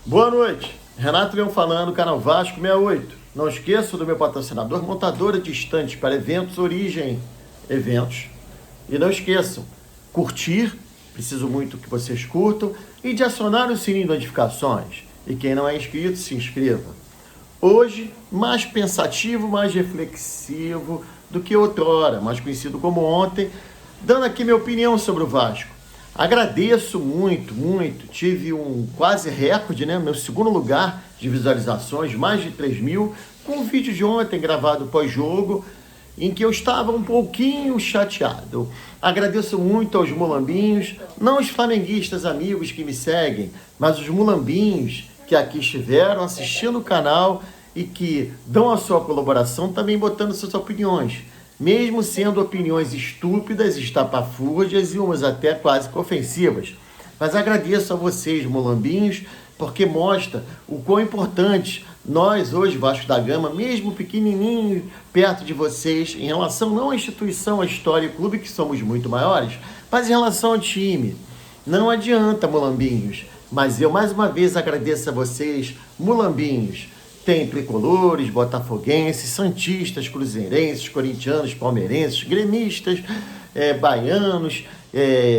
Boa noite, Renato Leão falando, canal Vasco 68. Não esqueça do meu patrocinador, montadora de estantes para eventos, Origem Eventos. E não esqueçam, curtir, preciso muito que vocês curtam, e de acionar o sininho de notificações. E quem não é inscrito, se inscreva. Hoje, mais pensativo, mais reflexivo do que outrora, mais conhecido como ontem, dando aqui minha opinião sobre o Vasco. Agradeço muito, tive um quase recorde, né? Meu segundo lugar de visualizações, mais de 3 mil, com o vídeo de ontem gravado pós-jogo, em que eu estava um pouquinho chateado. Agradeço muito aos mulambinhos, não os flamenguistas amigos que me seguem, mas os mulambinhos que aqui estiveram assistindo o canal e que dão a sua colaboração, também botando suas opiniões. Mesmo sendo opiniões estúpidas, estapafúrdias e umas até quase que ofensivas. Mas agradeço a vocês, mulambinhos, porque mostra o quão importante nós hoje, Vasco da Gama, mesmo pequenininho, perto de vocês, em relação não à instituição, à história e clube, que somos muito maiores, mas em relação ao time. Não adianta, mulambinhos, mas eu mais uma vez agradeço a vocês, mulambinhos. Tem tricolores, botafoguenses, santistas, cruzeirenses, corintianos, palmeirenses, gremistas, baianos,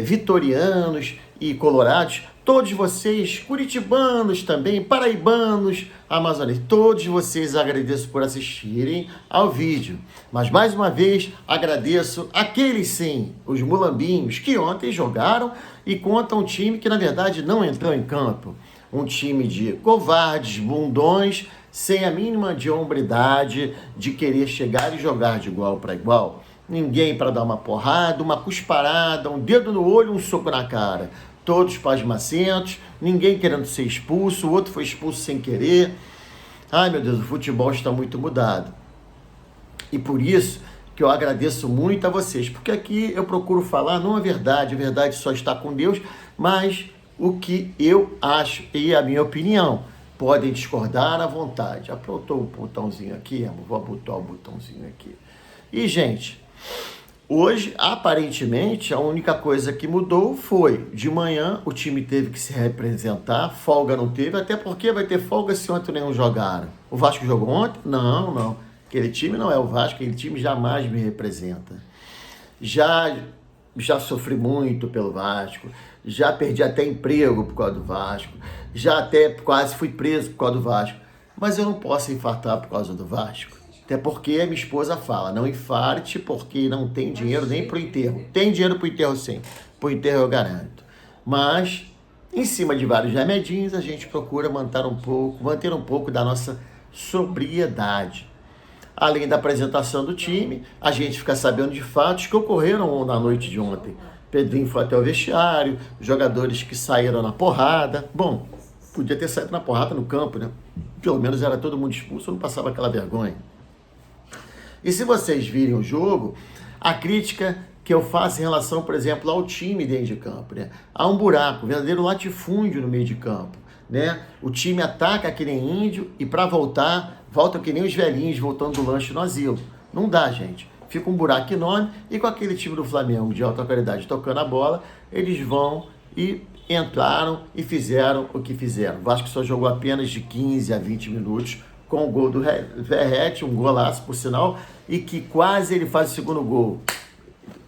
vitorianos e colorados. Todos vocês, curitibanos também, paraibanos, amazonenses, todos vocês agradeço por assistirem ao vídeo. Mas mais uma vez agradeço aqueles sim, os mulambinhos, que ontem jogaram e contra um time que na verdade não entrou em campo. Um time de covardes, bundões, sem a mínima de hombridade, de querer chegar e jogar de igual para igual. Ninguém para dar uma porrada, uma cusparada, um dedo no olho, um soco na cara. Todos pasmacentos, ninguém querendo ser expulso, o outro foi expulso sem querer. Ai, meu Deus, o futebol está muito mudado. E por isso que eu agradeço muito a vocês, porque aqui eu procuro falar não a verdade só está com Deus, mas o que eu acho e a minha opinião. Podem discordar à vontade. Apontou o botãozinho aqui, amor? Vou botar o botãozinho aqui. E, gente, hoje, aparentemente, a única coisa que mudou foi, de manhã, o time teve que se representar, folga não teve, até porque vai ter folga se ontem nenhum jogaram. O Vasco jogou ontem? Não. Aquele time não é o Vasco, aquele time jamais me representa. Já sofri muito pelo Vasco, já perdi até emprego por causa do Vasco, já até quase fui preso por causa do Vasco, mas eu não posso infartar por causa do Vasco, até porque a minha esposa fala, não infarte porque não tem dinheiro nem pro enterro. Tem dinheiro pro enterro sim, pro enterro eu garanto, mas em cima de vários remedinhos a gente procura manter um pouco da nossa sobriedade. Além da apresentação do time, a gente fica sabendo de fatos que ocorreram na noite de ontem. Pedrinho foi até o vestiário, jogadores que saíram na porrada. Bom, podia ter saído na porrada no campo, né? Pelo menos era todo mundo expulso, não passava aquela vergonha. E se vocês virem o jogo, a crítica que eu faço em relação, por exemplo, ao time dentro de campo, né? Há um buraco, um verdadeiro latifúndio no meio de campo, né? O time ataca que nem índio e para volta que nem os velhinhos voltando do lanche no asilo. Não dá, gente. Fica um buraco enorme e com aquele time do Flamengo de alta qualidade tocando a bola, eles vão e entraram e fizeram o que fizeram. O Vasco só jogou apenas de 15 a 20 minutos com o gol do Verratti, um golaço por sinal, e que quase ele faz o segundo gol.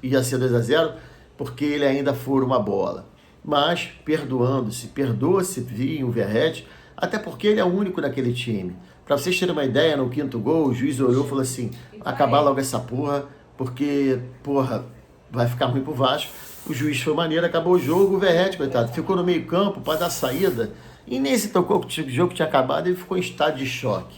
Ia ser 2-0 porque ele ainda fura uma bola. Mas perdoa-se vir o Verratti, até porque ele é o único daquele time. Para vocês terem uma ideia, no quinto gol, o juiz olhou e falou assim, acabar logo essa porra, porque, vai ficar ruim pro Vasco. O juiz foi maneiro, acabou o jogo, o Verratti, coitado, ficou no meio campo para dar saída, e nem se tocou que o jogo tinha acabado, ele ficou em estado de choque.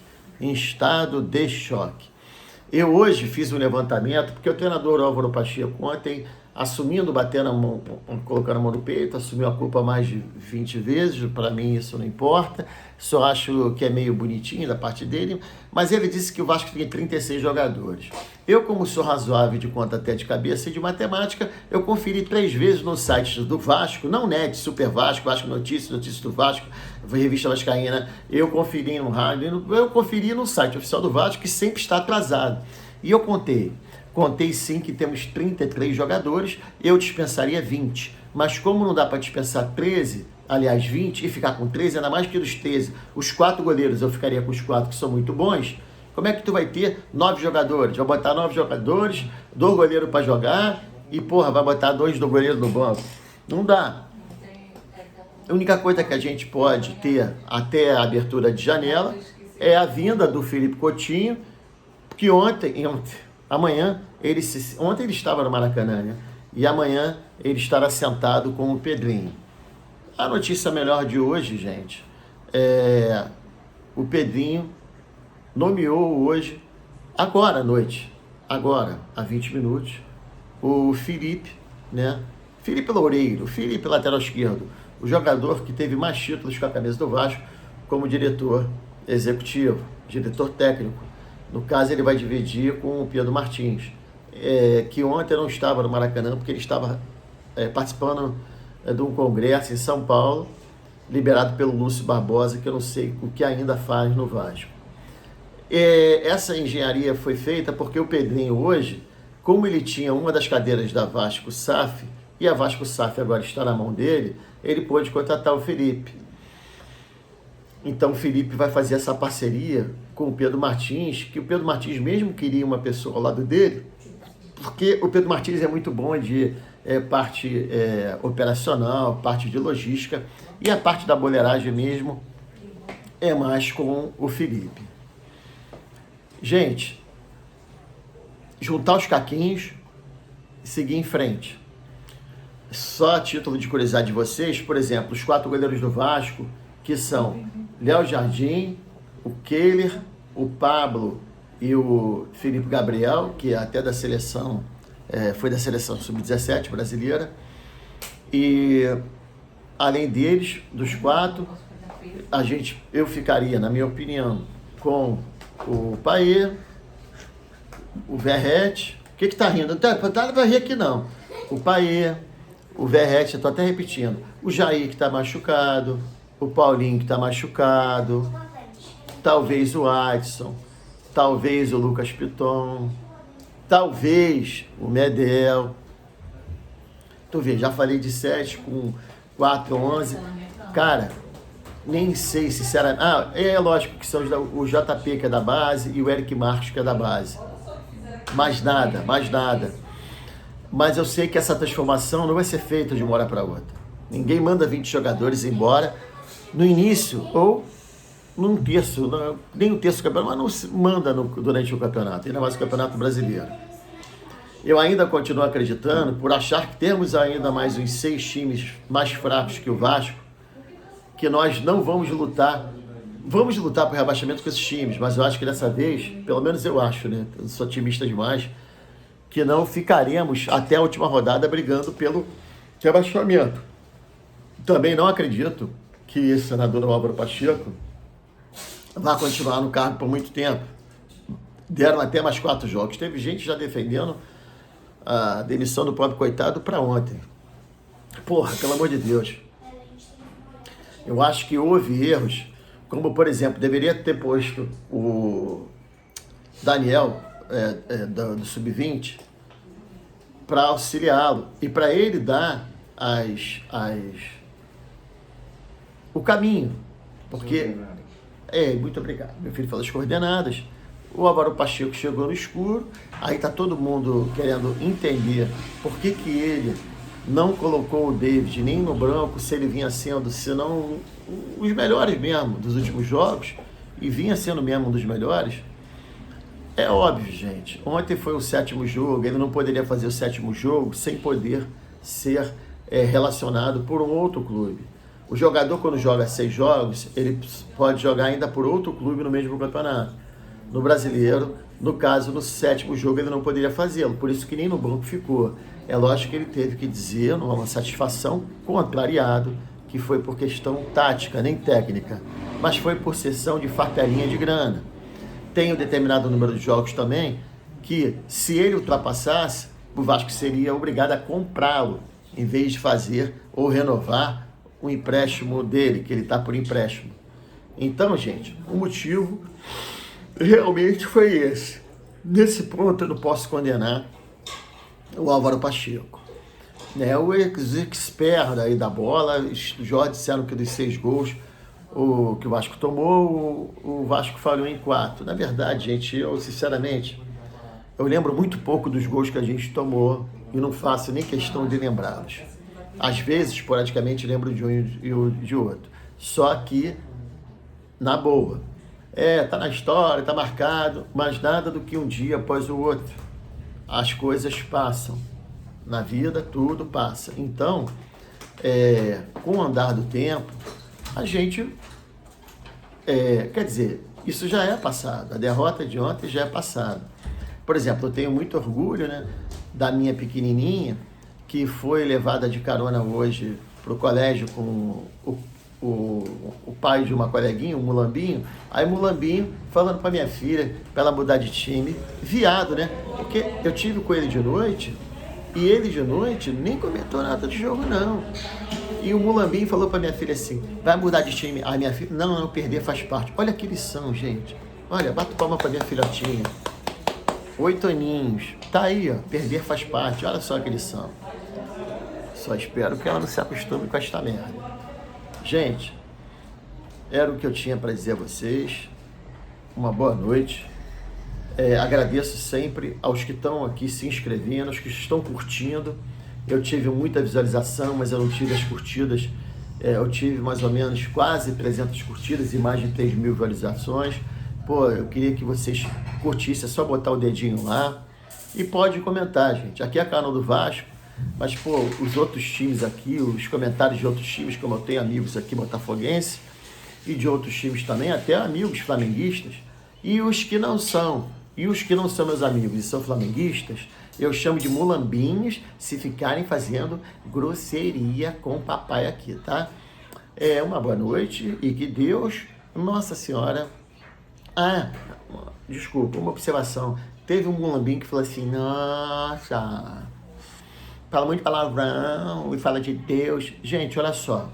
Eu hoje fiz um levantamento, porque o treinador Álvaro Pacheco ontem, assumindo, batendo a mão, colocando a mão no peito, assumiu a culpa mais de 20 vezes, para mim isso não importa, só acho que é meio bonitinho da parte dele, mas ele disse que o Vasco tem 36 jogadores. Eu, como sou razoável de conta até de cabeça e de matemática, eu conferi 3 vezes no site do Vasco, não net, Super Vasco, Vasco Notícias do Vasco, Revista Vascaína, eu conferi no rádio, eu conferi no site oficial do Vasco, que sempre está atrasado. E eu contei sim que temos 33 jogadores, eu dispensaria 20. Mas como não dá para dispensar 13, aliás 20, e ficar com 13, ainda mais que dos 13, os 4 goleiros, eu ficaria com os 4 que são muito bons. Como é que tu vai ter 9 jogadores? Vai botar 9 jogadores, 2 goleiros para jogar e, porra, vai botar 2 do goleiro no banco. Não dá. A única coisa que a gente pode ter até a abertura de janela é a vinda do Felipe Coutinho, que ontem ele estava no Maracanã, né? E amanhã ele estará sentado com o Pedrinho. A notícia melhor de hoje, gente, o Pedrinho nomeou hoje, agora à noite, agora, há 20 minutos, o Felipe, né? Felipe Loureiro, Felipe lateral esquerdo, o jogador que teve mais títulos com a camisa do Vasco como diretor executivo, diretor técnico. No caso, ele vai dividir com o Pedro Martins, que ontem não estava no Maracanã, porque ele estava participando de um congresso em São Paulo, liberado pelo Lúcio Barbosa, que eu não sei o que ainda faz no Vasco. Essa engenharia foi feita porque o Pedrinho hoje, como ele tinha uma das cadeiras da Vasco SAF, e a Vasco SAF agora está na mão dele, ele pôde contratar o Felipe. Então o Felipe vai fazer essa parceria com o Pedro Martins, que o Pedro Martins mesmo queria uma pessoa ao lado dele, porque o Pedro Martins é muito bom de parte operacional, parte de logística, e a parte da boleiragem mesmo é mais com o Felipe. Gente, juntar os caquinhos e seguir em frente. Só a título de curiosidade de vocês, por exemplo, os 4 goleiros do Vasco, que são Léo Jardim, o Kehler, o Pablo e o Felipe Gabriel, que é até da seleção, foi da seleção sub-17 brasileira. E além deles, dos 4, eu ficaria, na minha opinião, com o Payet, o Verratti. O que tá rindo? Não vai rir aqui não. O Payet, o Verratti, eu tô até repetindo. O Jair, que tá machucado. O Paulinho, que tá machucado. Talvez o Adson. Talvez o Lucas Piton. Talvez o Medel. Tu vê, já falei de 7 com 4, 11. Cara, nem sei sinceramente. É lógico que são o JP, que é da base, e o Eric Marcos, que é da base. Mais nada. Mas eu sei que essa transformação não vai ser feita de uma hora para outra. Ninguém manda 20 jogadores embora no início ou num terço, nem um terço do campeonato, mas não se manda durante o campeonato, ainda mais o Campeonato Brasileiro. Eu ainda continuo acreditando, por achar que temos ainda mais uns 6 times mais fracos que o Vasco, que nós não vamos lutar. Vamos lutar por rebaixamento com esses times, mas eu acho que dessa vez, pelo menos eu acho, né? Eu sou otimista demais, que não ficaremos até a última rodada brigando pelo rebaixamento. Também não acredito que esse senador Álvaro Pacheco vai continuar no cargo por muito tempo. Deram até mais 4 jogos. Teve gente já defendendo a demissão do próprio coitado para ontem. Porra, pelo amor de Deus. Eu acho que houve erros, como, por exemplo, deveria ter posto o Daniel do Sub-20 para auxiliá-lo e para ele dar o caminho. Porque, muito obrigado, meu filho falou as coordenadas. O Álvaro Pacheco chegou no escuro, aí tá todo mundo querendo entender por que ele não colocou o David nem no branco, se ele vinha sendo, senão os melhores mesmo dos últimos jogos, e vinha sendo mesmo um dos melhores. É óbvio, gente, ontem foi o 7º jogo, ele não poderia fazer o 7º jogo sem poder ser relacionado por um outro clube. O jogador, quando joga 6 jogos, ele pode jogar ainda por outro clube no mesmo campeonato. No Brasileiro, no caso, no 7º jogo, ele não poderia fazê-lo, por isso que nem no banco ficou. É lógico que ele teve que dizer, numa satisfação, contrariado, que foi por questão tática, nem técnica, mas foi por cessão de farpelinha de grana. Tem um determinado número de jogos também, que se ele ultrapassasse, o Vasco seria obrigado a comprá-lo, em vez de fazer ou renovar o empréstimo dele, que ele está por empréstimo. Então, gente, o motivo realmente foi esse. Nesse ponto eu não posso condenar o Álvaro Pacheco. né, o expert aí da bola. Os Jorge disseram que dos 6 gols que o Vasco tomou, o Vasco falhou em 4. Na verdade, gente, eu sinceramente, eu lembro muito pouco dos gols que a gente tomou e não faço nem questão de lembrá-los. Às vezes, esporadicamente, lembro de um e de outro. Só que, na boa, tá na história, tá marcado, mas nada do que um dia após o outro. As coisas passam. Na vida, tudo passa. Então, com o andar do tempo, a gente, quer dizer, isso já é passado. A derrota de ontem já é passada. Por exemplo, eu tenho muito orgulho, né, da minha pequenininha, que foi levada de carona hoje para o colégio com o pai de uma coleguinha, o Mulambinho. Aí Mulambinho falando para minha filha, para ela mudar de time, viado, né? Porque eu tive com ele de noite, e ele de noite nem comentou nada de jogo, não. E o Mulambinho falou para minha filha assim, vai mudar de time. Aí minha filha, não, perder faz parte. Olha que lição, gente. Olha, bato palma para minha filhotinha. 8 aninhos. Tá aí, ó, perder faz parte. Olha só que lição. Só espero que ela não se acostume com esta merda. Gente, era o que eu tinha para dizer a vocês. Uma boa noite. Agradeço sempre aos que estão aqui se inscrevendo, aos que estão curtindo. Eu tive muita visualização, mas eu não tive as curtidas. Eu tive mais ou menos quase 300 curtidas e mais de 3 mil visualizações. Pô, eu queria que vocês curtissem, é só botar o dedinho lá. E pode comentar, gente. Aqui é canal do Vasco, mas, pô, os outros times aqui, os comentários de outros times, como eu tenho amigos aqui botafoguenses, e de outros times também, até amigos flamenguistas, e os que não são meus amigos e são flamenguistas, eu chamo de mulambinhos se ficarem fazendo grosseria com o papai aqui, tá? Uma boa noite e que Deus, Nossa Senhora... desculpa, uma observação. Teve um mulambinho que falou assim, nossa, fala muito palavrão e fala de Deus. Gente, olha só,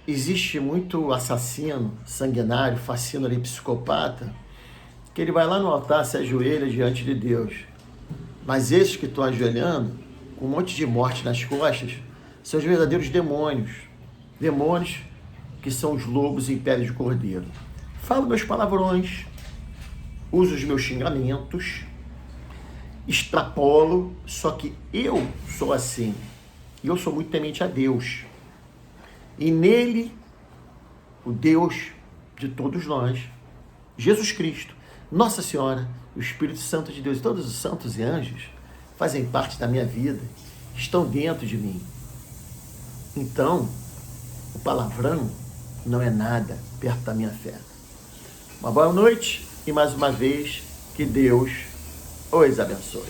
existe muito assassino, sanguinário, fascínio e psicopata, que ele vai lá no altar, se ajoelha diante de Deus. Mas esses que estão ajoelhando, com um monte de morte nas costas, são os verdadeiros demônios. Demônios que são os lobos em pele de cordeiro. Falo meus palavrões, uso os meus xingamentos, extrapolo, só que eu sou assim. E eu sou muito temente a Deus. E nele, o Deus de todos nós, Jesus Cristo, Nossa Senhora, o Espírito Santo de Deus e todos os santos e anjos fazem parte da minha vida, estão dentro de mim. Então, o palavrão não é nada perto da minha fé. Uma boa noite e mais uma vez que Deus os abençoe.